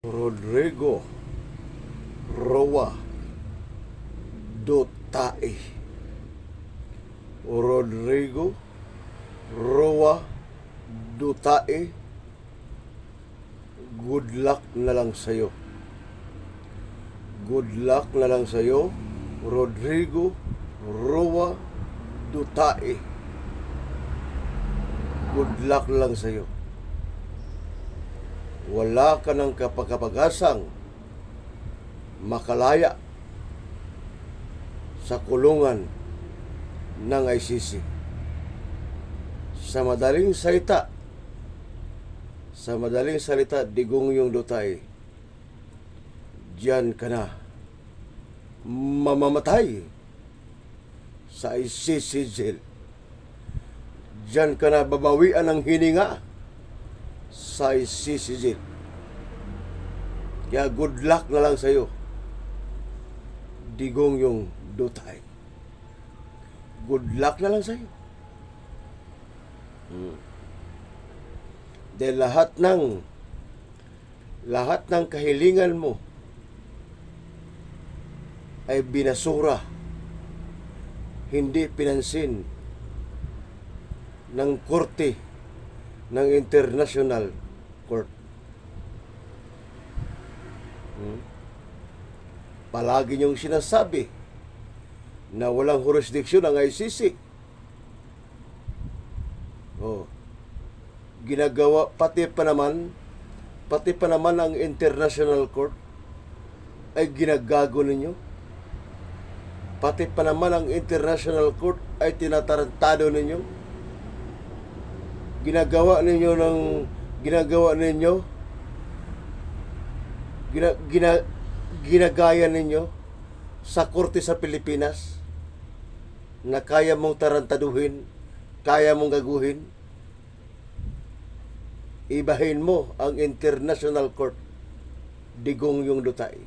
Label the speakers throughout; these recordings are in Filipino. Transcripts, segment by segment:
Speaker 1: Rodrigo Roa Duterte. Rodrigo Roa Duterte, good luck na lang sa'yo. Good luck na lang sa'yo, Rodrigo Roa Duterte. Good luck na lang sa'yo. Wala ka ng kapag-agasang makalaya sa kulungan ng ICC. Sa madaling salita, Digong Duterte, diyan ka na mamamatay sa ICC jail. Diyan ka na babawian ng hininga sa ICC jail. Kaya good luck na lang sa'yo, Digong Duterte. Good luck na lang sa'yo. Dahil lahat ng kahilingan mo ay binasura, hindi pinansin ng korte ng International Court. Palagi niyong sinasabi na walang jurisdiksyon ang ICC. Ginagawa pati pa naman ang International Court ay ginagago ninyo. Pati pa naman ang International Court ay tinatarantado ninyo. Ginagaya ninyo sa korte sa Pilipinas na kaya mong tarantaduhin, kaya mong gaguhin. Ibahin mo ang International Court, Digong Duterte.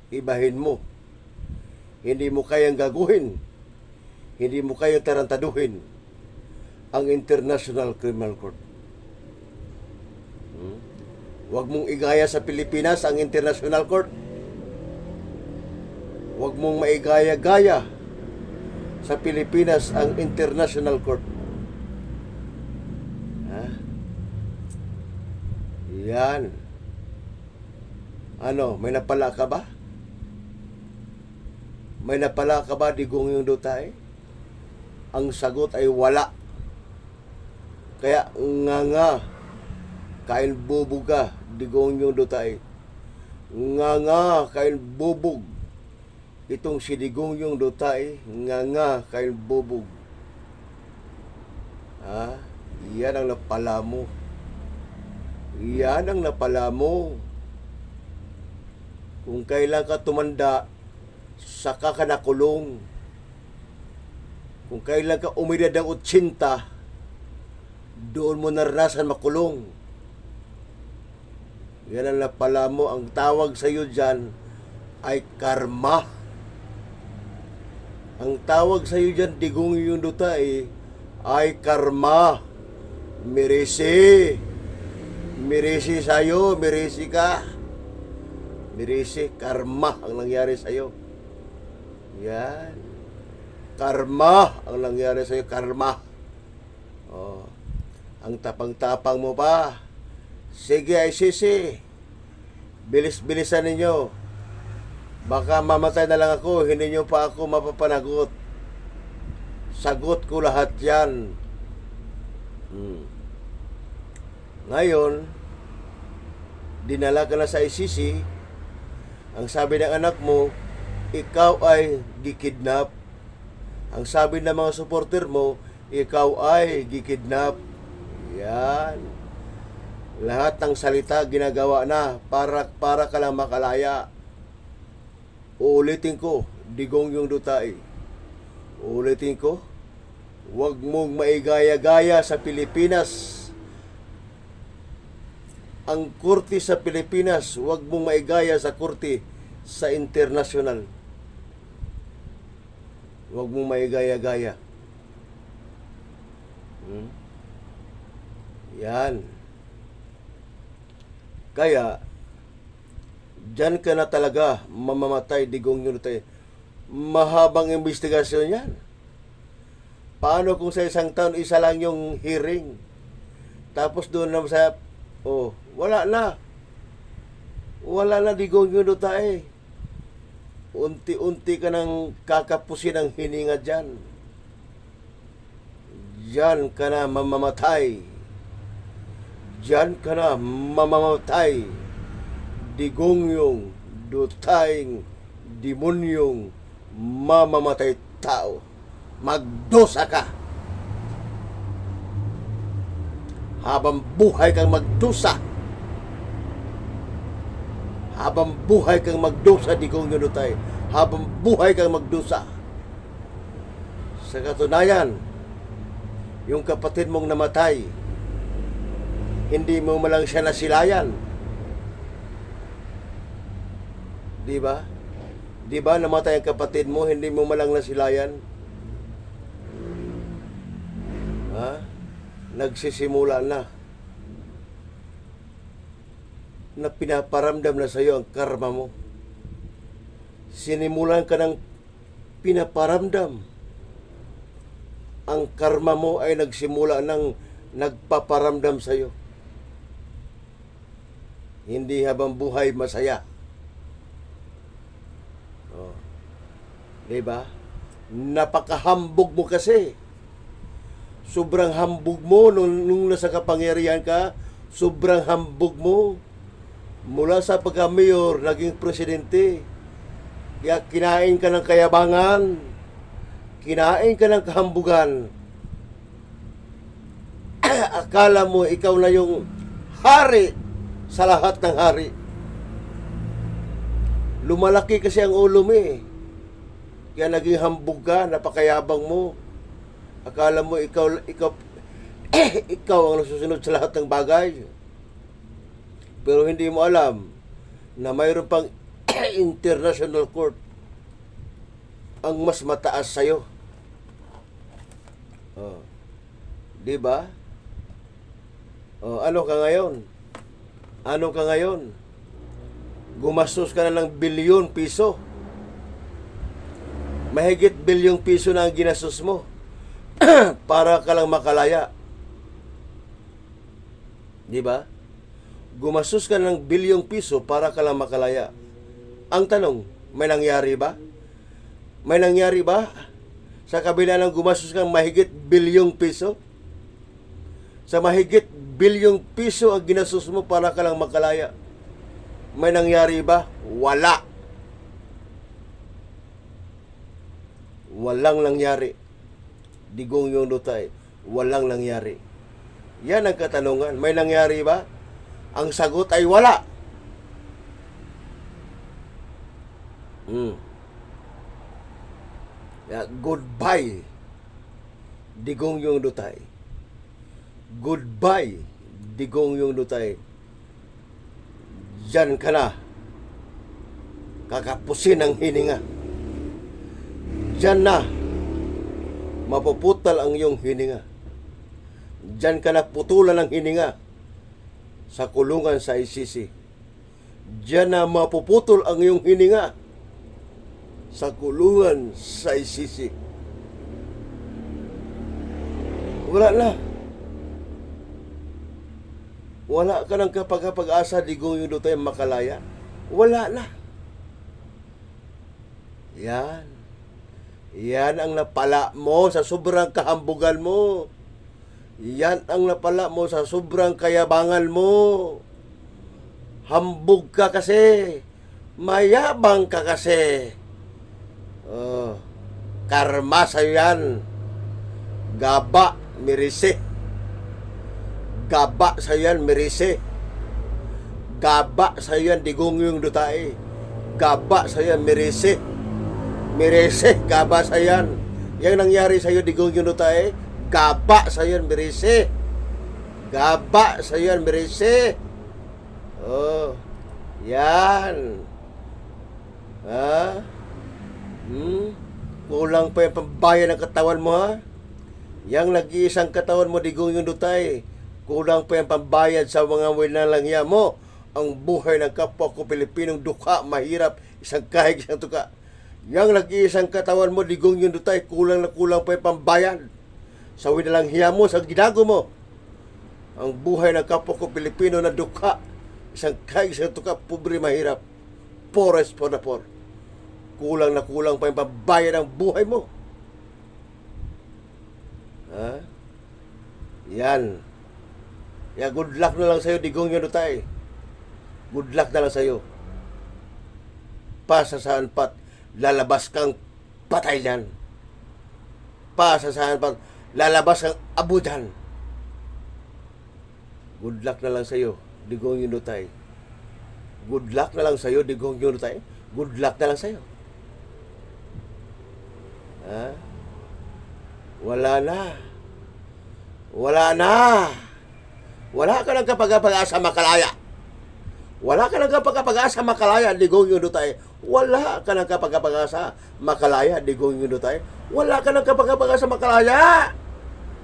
Speaker 1: Ibahin mo. Hindi mo kayang gaguhin, hindi mo kayang tarantaduhin ang International Criminal Court. Huwag mong igaya sa Pilipinas ang International Court. Huwag mong maigaya-gaya sa Pilipinas ang International Court. Yan. May napala ka ba? May napala ka ba, Digong Duterte? Ang sagot ay wala. Kaya nga, kain bubog ka, Digong Duterte. Nga, kain bubog. Itong si Digong Duterte, nga, kain bubog. Yan ang napala mo. Yan ang napala mo. Kung kailan ka tumanda, saka ka nakulong. Kung kailan ka umidad ng 80, doon mo naranasan makulong. Yan ang napala mo. Ang tawag sa iyo dyan ay karma. Ang tawag sa iyo dyan, Digong Duterte, ay karma. Mirisi sa'yo, mirisi ka. Mirisi, karma ang nangyari sa'yo. Yan. Karma ang nangyari sa'yo, karma. Ang tapang-tapang mo pa. Sige, ICC. Bilis-bilisan ninyo. Baka mamatay na lang ako, hindi nyo pa ako mapapanagot. Sagot ko lahat yan. Ngayon, dinala ka na sa ICC. Ang sabi ng anak mo, ikaw ay gikidnap. Ang sabi ng mga supporter mo, ikaw ay gikidnap. Yan. Lahat ng salita ginagawa na para ka lang makalaya. Uulitin ko, Digong Duterte. Uulitin ko, huwag mong maigaya-gaya sa Pilipinas. Ang korte sa Pilipinas, huwag mong maigaya sa korte sa international. Huwag mong maigaya-gaya. Yan. Kaya, Diyan ka na talaga mamamatay, Digong Duterte. Mahabang investigasyon yan. Paano kung sa isang taon, isa lang yung hearing? Tapos doon na sa, wala na. Wala na, Digong Duterte. Unti-unti ka nang kakapusin ang hininga dyan. Diyan ka na mamamatay. Diyan ka na mamamatay. Digongyong Duterte, demonyong mamamatay tao. Magdusa ka. Habang buhay kang magdusa. Habang buhay kang magdusa, Digong Duterte. Habang buhay kang magdusa. Sa katunayan, yung kapatid mong namatay, hindi mo malang siya nasilayan. Di ba? Di ba namatay ang kapatid mo, hindi mo malang nasilayan? Ha? Nagsisimula na pinaparamdam na sa iyo ang karma mo. Sinimulan ka ng pinaparamdam. Ang karma mo ay nagsimula ng nagpaparamdam sa iyo. Hindi habang buhay masaya. Diba? Napakahambog mo kasi. Sobrang hambog mo nung nasa kapangyarihan ka. Sobrang hambog mo. Mula sa pagka-mayor, naging presidente. Kaya kinain ka ng kayabangan. Kinain ka ng kahambugan. Akala mo ikaw na yung hari sa lahat ng hari. Lumalaki kasi ang ulo mo eh. Kaya naging hambog ka, napakayabang mo. Akala mo ikaw ang nasusunod sa lahat ng bagay. Pero hindi mo alam na mayroon pang international court ang mas mataas sa'yo. Di ba? Ano ka ngayon? Ano ka ngayon? Gumastos ka na ng bilyon piso. Mahigit bilyong piso na ang ginastos mo para ka lang makalaya. Di ba? Gumastos ka ng bilyong piso para ka lang makalaya. Ang tanong, may nangyari ba? May nangyari ba? Sa kabila ng gumastos kang mahigit bilyong piso? Sa mahigit bilyong piso ang ginastos mo para ka lang makalaya. May nangyari ba? Wala. Walang nangyari. Digong Duterte, walang nangyari. Yan ang katanungan. May nangyari ba? Ang sagot ay wala. Goodbye, Digong Duterte. Goodbye, Digong Duterte. Diyan ka na kakapusin ang hininga. Diyan na mapuputal ang iyong hininga. Diyan ka na putulan ang hininga sa kulungan sa ICC. Diyan na mapuputol ang iyong hininga sa kulungan sa ICC. Wala na. Wala ka ng kapag-asa, Digong Duterte, makalaya. Wala na. Yan. Yan ang napala mo sa sobrang kahambugan mo. Yan ang napala mo sa sobrang kayabangan mo. Hambog ka kasi. Mayabang ka kasi. Karma sa'yo yan. Gaba, mirise. Gaba sa'yo yan, mirise. Gaba sa'yo yan, Digong Duterte. Gaba sa'yo yan, mirise. Mirise, gaba sa'yo yan. Yang nangyari sa'yo, Digong Duterte, gaba sa'yo yan, mirise. Gaba sa'yo yan, mirise. Yan. Kulang pa yung pambayan ng katawan mo, ha? Yang nag-iisang katawan mo, Digong Duterte, kulang pa yung pambayad sa mga winalangya mo. ang buhay ng kapwa ko Pilipinong dukha, mahirap, isang kahig, isang tuka. Yang nag-iisang katawan mo, Digong Yundutai, kulang na kulang pa yung pambayan. Sawi na lang hiya mo sa ginago mo. Ang buhay ng kapwa ko Pilipino na dukha, isang kahig, isang tuka, pobre, mahirap. Pores for the poor. Kulang na kulang pa yung pambayan ng buhay mo. Ha? Yan. Ya, good luck na lang sa'yo, Digong Yundutai. Good luck na lang sa'yo. Pasa saan pat, lalabas kang patay dyan. Pasa saan pat, lalabas kang abudan. Good luck na lang sa'yo, Digong Yundutai. Good luck na lang sa'yo, Digong Yundutai. Good luck na lang sa'yo. Ha? Wala na. Wala na. Wala ka nang kapag-asa makalaya. Wala ka nang kapag-asa makalaya, Digong Yundutai. Wala ka nang kapag-asa makalaya, Digong Yundutai. Wala ka nang kapag-asa makalaya.